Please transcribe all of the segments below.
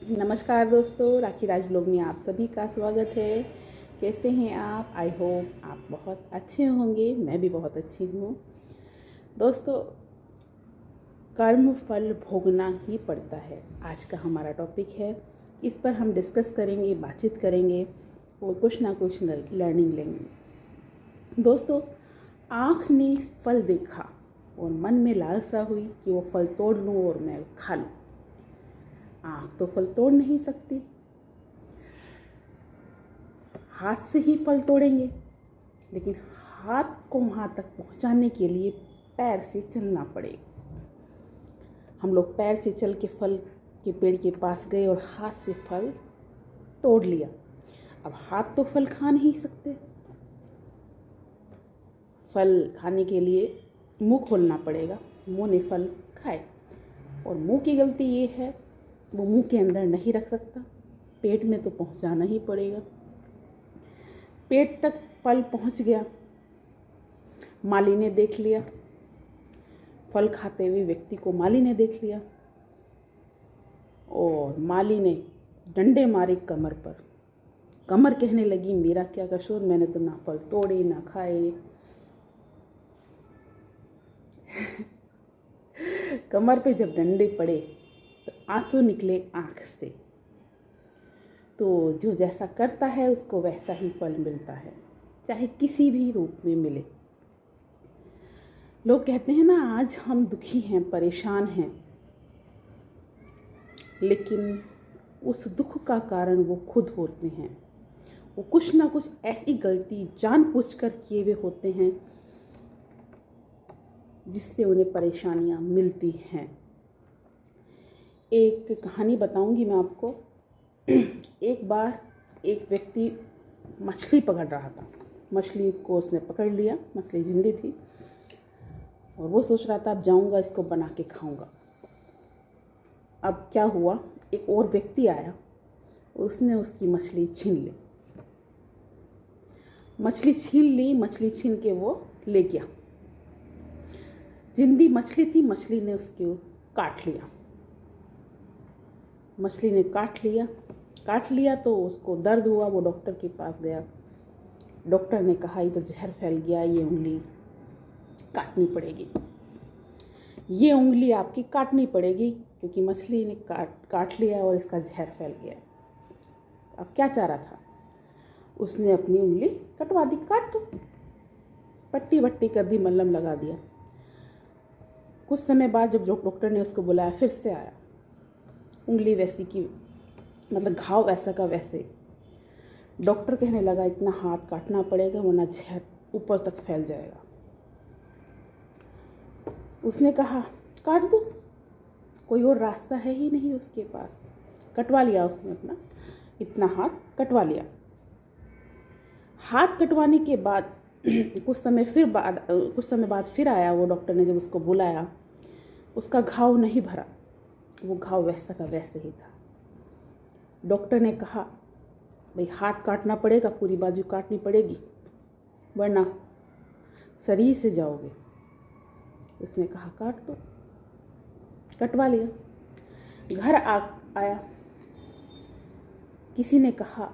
नमस्कार दोस्तों, राखी राज ब्लॉग में आप सभी का स्वागत है। कैसे हैं आप? आई होप आप बहुत अच्छे होंगे। मैं भी बहुत अच्छी हूँ। दोस्तों, कर्म फल भोगना ही पड़ता है, आज का हमारा टॉपिक है। इस पर हम डिस्कस करेंगे, बातचीत करेंगे और कुछ ना कुछ लर्निंग लेंगे। दोस्तों, आँख ने फल देखा और मन में लालसा हुई कि वो फल तोड़ लूँ और मैं खा लूँ। आँख तो फल तोड़ नहीं सकती, हाथ से ही फल तोड़ेंगे, लेकिन हाथ को वहाँ तक पहुँचाने के लिए पैर से चलना पड़ेगा। हम लोग पैर से चल के फल के पेड़ के पास गए और हाथ से फल तोड़ लिया। अब हाथ तो फल खा नहीं सकते, फल खाने के लिए मुंह खोलना पड़ेगा। मुंह ने फल खाए और मुंह की गलती ये है, वो मुंह के अंदर नहीं रख सकता, पेट में तो पहुंचाना ही पड़ेगा। पेट तक फल पहुंच गया, माली ने देख लिया, फल खाते हुए व्यक्ति को माली ने देख लिया और माली ने डंडे मारे कमर पर। कमर कहने लगी, मेरा क्या कसूर, मैंने तो ना फल तोड़े ना खाए। कमर पे जब डंडे पड़े तो आंसू निकले आंख से। तो जो जैसा करता है उसको वैसा ही फल मिलता है, चाहे किसी भी रूप में मिले। लोग कहते हैं ना, आज हम दुखी हैं, परेशान हैं, लेकिन उस दुख का कारण वो खुद होते हैं। वो कुछ ना कुछ ऐसी गलती जानबूझकर किए हुए होते हैं जिससे उन्हें परेशानियां मिलती हैं। एक कहानी बताऊंगी मैं आपको। एक बार एक व्यक्ति मछली पकड़ रहा था। मछली को उसने पकड़ लिया, मछली जिंदी थी और वो सोच रहा था अब जाऊंगा इसको बना के खाऊंगा। अब क्या हुआ, एक और व्यक्ति आया, उसने उसकी मछली छीन ली। मछली छीन के वो ले गया। जिंदी मछली थी, मछली ने उसको काट लिया। मछली ने काट लिया तो उसको दर्द हुआ। वो डॉक्टर के पास गया। डॉक्टर ने कहा, ये तो जहर फैल गया, ये उंगली काटनी पड़ेगी, ये उंगली आपकी काटनी पड़ेगी, क्योंकि मछली ने काट लिया और इसका जहर फैल गया। अब क्या चाह रहा था, उसने अपनी उंगली कटवा दी, काट दो, पट्टी वट्टी कर दी, मलहम लगा दिया। कुछ समय बाद जब डॉक्टर ने उसको बुलाया, फिर से आया। उंगली वैसी की, मतलब घाव वैसा का वैसे। डॉक्टर कहने लगा, इतना हाथ काटना पड़ेगा वरना जहर ऊपर तक फैल जाएगा। उसने कहा, काट दो, कोई और रास्ता है ही नहीं उसके पास। कटवा लिया उसने, अपना इतना हाथ कटवा लिया। हाथ कटवाने के बाद कुछ समय बाद फिर आया वो डॉक्टर ने। जब उसको बुलाया, उसका घाव नहीं भरा, वो घाव वैसा का वैसे ही था। डॉक्टर ने कहा, भाई हाथ काटना पड़ेगा, पूरी बाजू काटनी पड़ेगी वरना शरीर से जाओगे। उसने कहा, काट दो, कटवा लिया। घर आया, किसी ने कहा,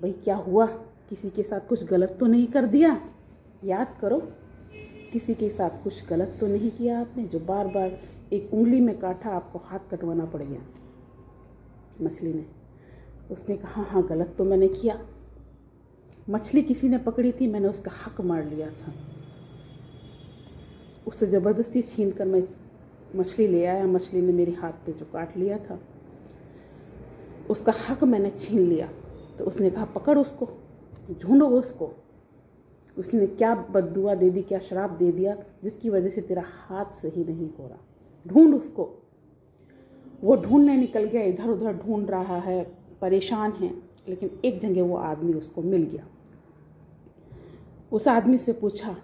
भाई क्या हुआ, किसी के साथ कुछ गलत तो नहीं कर दिया? याद करो, किसी के साथ कुछ गलत तो नहीं किया आपने, जो बार बार एक उंगली में काटा, आपको हाथ कटवाना पड़ गया? मछली ने। उसने कहा, हाँ गलत तो मैंने किया, मछली किसी ने पकड़ी थी, मैंने उसका हक मार लिया था, उससे ज़बरदस्ती छीन कर मैं मछली ले आया। मछली ने मेरे हाथ पे जो काट लिया था, उसका हक मैंने छीन लिया। तो उसने कहा, पकड़ उसको, ढूंढो उसको, उसने क्या बद्दुआ दे दी, क्या श्राप दे दिया जिसकी वजह से तेरा हाथ सही नहीं हो रहा, ढूंढ उसको। वो ढूंढने निकल गया, इधर उधर ढूंढ रहा है, परेशान है, लेकिन एक जगह वो आदमी उसको मिल गया। उस आदमी से पूछा,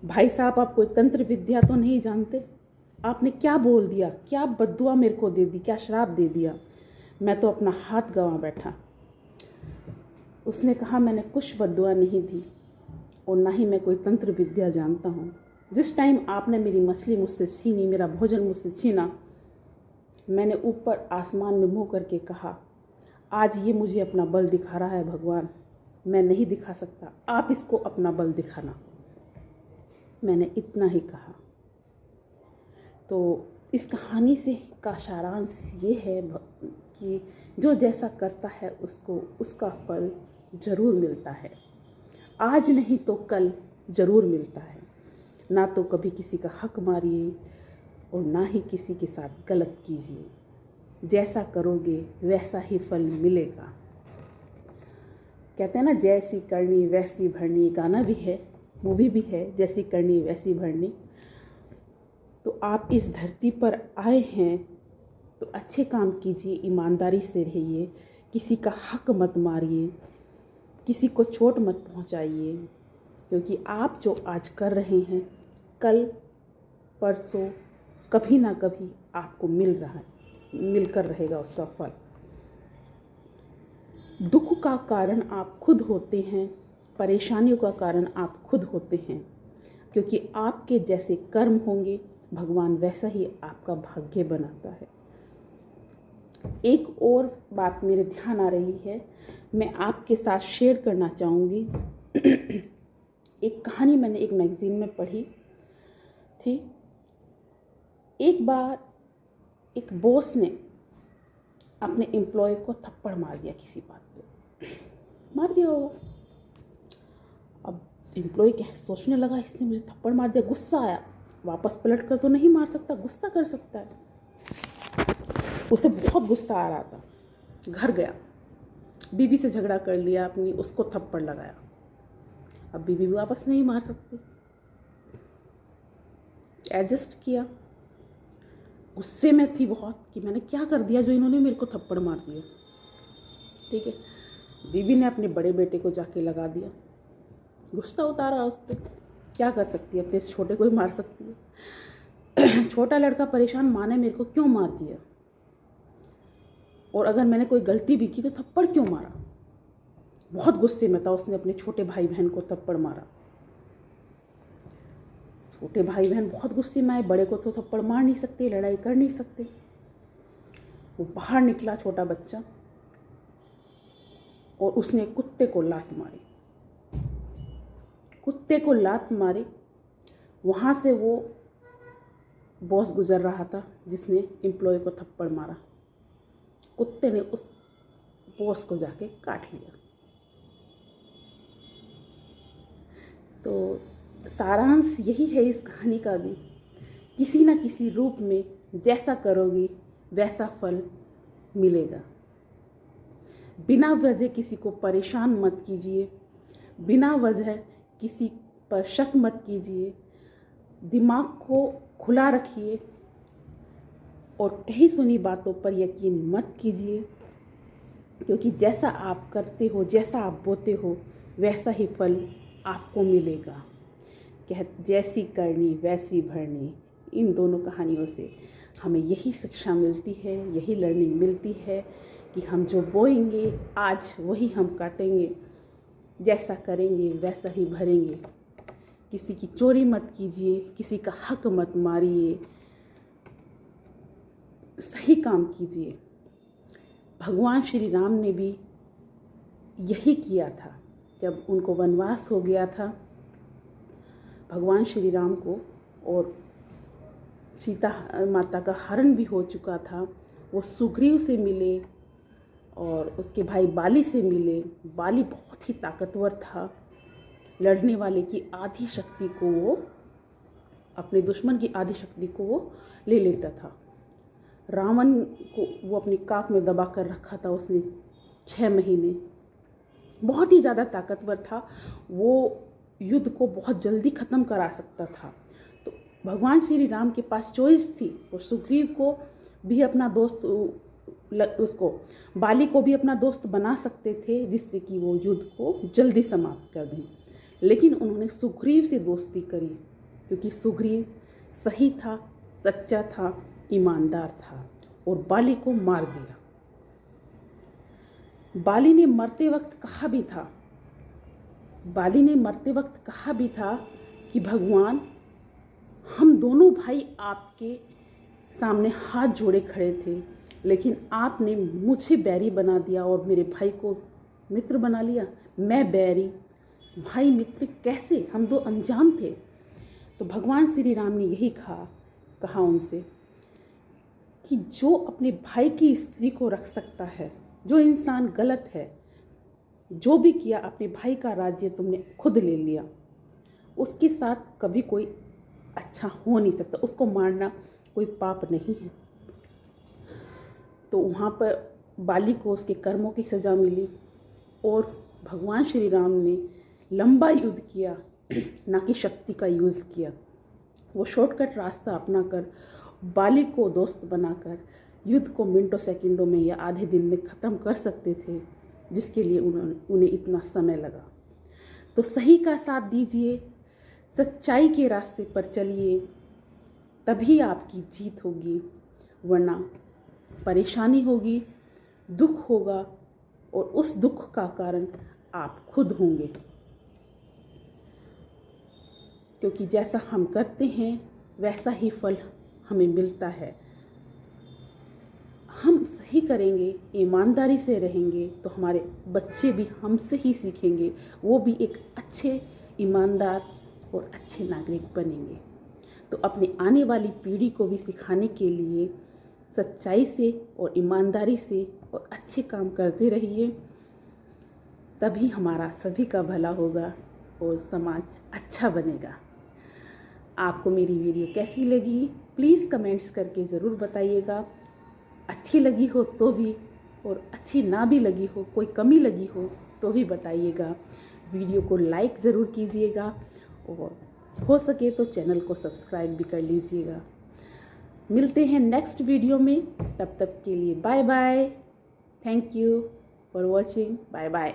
भाई साहब आप कोई तंत्र विद्या तो नहीं जानते? आपने क्या बोल दिया, क्या बद्दुआ मेरे को दे दी, क्या श्राप दे दिया, मैं तो अपना हाथ गंवा बैठा। उसने कहा, मैंने कुछ बद्दुआ नहीं दी और ना ही मैं कोई तंत्र विद्या जानता हूँ। जिस टाइम आपने मेरी मछली मुझसे छीनी, मेरा भोजन मुझसे छीना, मैंने ऊपर आसमान में मुँह करके कहा, आज ये मुझे अपना बल दिखा रहा है भगवान, मैं नहीं दिखा सकता, आप इसको अपना बल दिखाना। मैंने इतना ही कहा। तो इस कहानी से का सारांश ये है कि जो जैसा करता है उसको उसका फल ज़रूर मिलता है। आज नहीं तो कल ज़रूर मिलता है। ना तो कभी किसी का हक मारिए और ना ही किसी के साथ गलत कीजिए। जैसा करोगे वैसा ही फल मिलेगा। कहते हैं ना, जैसी करनी वैसी भरनी, गाना भी है, मूवी भी है, जैसी करनी वैसी भरनी। तो आप इस धरती पर आए हैं तो अच्छे काम कीजिए, ईमानदारी से रहिए, किसी का हक मत मारिए, किसी को चोट मत पहुंचाइए, क्योंकि आप जो आज कर रहे हैं कल परसों कभी ना कभी आपको मिलकर रहेगा उसका फल। दुख का कारण आप खुद होते हैं, परेशानियों का कारण आप खुद होते हैं, क्योंकि आपके जैसे कर्म होंगे भगवान वैसा ही आपका भाग्य बनाता है। एक और बात मेरे ध्यान आ रही है, मैं आपके साथ शेयर करना चाहूँगी। एक कहानी मैंने एक मैगज़ीन में पढ़ी थी। एक बार एक बॉस ने अपने एम्प्लॉय को थप्पड़ मार दिया, किसी बात पे मार दिया होगा। अब एम्प्लॉय क्या सोचने लगा, इसने मुझे थप्पड़ मार दिया, गुस्सा आया। वापस पलट कर तो नहीं मार सकता, गुस्सा कर सकता है। उसे बहुत गुस्सा आ रहा था। घर गया, बीवी से झगड़ा कर लिया अपनी, उसको थप्पड़ लगाया। अब बीवी भी वापस नहीं मार सकती, एडजस्ट किया। गुस्से में थी बहुत कि मैंने क्या कर दिया जो इन्होंने मेरे को थप्पड़ मार दिया। ठीक है, बीवी ने अपने बड़े बेटे को जाके लगा दिया, गुस्सा उतारा उस पर। क्या कर सकती है, अपने छोटे को ही मार सकती है। छोटा लड़का परेशान, माँ ने मेरे को क्यों मार दिया, और अगर मैंने कोई गलती भी की तो थप्पड़ क्यों मारा। बहुत गुस्से में था, उसने अपने छोटे भाई बहन को थप्पड़ मारा। छोटे भाई बहन बहुत गुस्से में आए, बड़े को तो थप्पड़ मार नहीं सकते, लड़ाई कर नहीं सकते। वो बाहर निकला छोटा बच्चा और उसने कुत्ते को लात मारी। कुत्ते को लात मारी, वहाँ से वो बॉस गुजर रहा था जिसने एम्प्लॉय को थप्पड़ मारा। कुत्ते ने उस बॉस को जाके काट लिया। तो सारांश यही है इस कहानी का भी, किसी न किसी रूप में जैसा करोगे वैसा फल मिलेगा। बिना वजह किसी को परेशान मत कीजिए, बिना वजह किसी पर शक मत कीजिए, दिमाग को खुला रखिए और कही सुनी बातों पर यकीन मत कीजिए, क्योंकि जैसा आप करते हो, जैसा आप बोते हो, वैसा ही फल आपको मिलेगा। जैसी करनी वैसी भरनी, इन दोनों कहानियों से हमें यही शिक्षा मिलती है, यही लर्निंग मिलती है कि हम जो बोएंगे आज वही हम काटेंगे, जैसा करेंगे वैसा ही भरेंगे। किसी की चोरी मत कीजिए, किसी का हक मत मारिए, सही काम कीजिए। भगवान श्री राम ने भी यही किया था। जब उनको वनवास हो गया था, भगवान श्री राम को, और सीता माता का हरण भी हो चुका था, वो सुग्रीव से मिले और उसके भाई बाली से मिले। बाली बहुत ही ताकतवर था, लड़ने वाले की आधी शक्ति को वो, अपने दुश्मन की आधी शक्ति को वो ले लेता था। रावण को वो अपनी काख में दबा कर रखा था उसने 6 महीने। बहुत ही ज़्यादा ताकतवर था, वो युद्ध को बहुत जल्दी ख़त्म करा सकता था। तो भगवान श्री राम के पास चॉइस थी, और सुग्रीव को भी अपना दोस्त, उसको बाली को भी अपना दोस्त बना सकते थे, जिससे कि वो युद्ध को जल्दी समाप्त कर दें। लेकिन उन्होंने सुग्रीव से दोस्ती करी, क्योंकि सुग्रीव सही था, सच्चा था, ईमानदार था, और बाली को मार दिया। बाली ने मरते वक्त कहा भी था कि भगवान, हम दोनों भाई आपके सामने हाथ जोड़े खड़े थे, लेकिन आपने मुझे बैरी बना दिया और मेरे भाई को मित्र बना लिया। मैं बैरी, भाई मित्र कैसे? हम दो अनजान थे। तो भगवान श्री राम ने यही कहा उनसे कि जो अपने भाई की स्त्री को रख सकता है, जो इंसान गलत है, जो भी किया, अपने भाई का राज्य तुमने खुद ले लिया, उसके साथ कभी कोई अच्छा हो नहीं सकता। उसको मारना कोई पाप नहीं है। तो वहाँ पर बाली को उसके कर्मों की सज़ा मिली और भगवान श्री राम ने लंबा युद्ध किया, ना कि शक्ति का यूज़ किया। वो शॉर्टकट रास्ता अपनाकर बाली को दोस्त बनाकर युद्ध को मिनटों सेकंडों में या आधे दिन में ख़त्म कर सकते थे, जिसके लिए उन्हें इतना समय लगा। तो सही का साथ दीजिए, सच्चाई के रास्ते पर चलिए, तभी आपकी जीत होगी, वरना परेशानी होगी, दुख होगा और उस दुख का कारण आप खुद होंगे। क्योंकि जैसा हम करते हैं वैसा ही फल हमें मिलता है। हम सही करेंगे, ईमानदारी से रहेंगे, तो हमारे बच्चे भी हमसे ही सीखेंगे, वो भी एक अच्छे, ईमानदार और अच्छे नागरिक बनेंगे। तो अपनी आने वाली पीढ़ी को भी सिखाने के लिए सच्चाई से और ईमानदारी से और अच्छे काम करते रहिए, तभी हमारा सभी का भला होगा और समाज अच्छा बनेगा। आपको मेरी वीडियो कैसी लगी प्लीज़ कमेंट्स करके ज़रूर बताइएगा। अच्छी लगी हो तो भी, और अच्छी ना भी लगी हो, कोई कमी लगी हो तो भी बताइएगा। वीडियो को लाइक ज़रूर कीजिएगा और हो सके तो चैनल को सब्सक्राइब भी कर लीजिएगा। मिलते हैं नेक्स्ट वीडियो में, तब तक के लिए bye bye. Thank you for watching. Bye bye.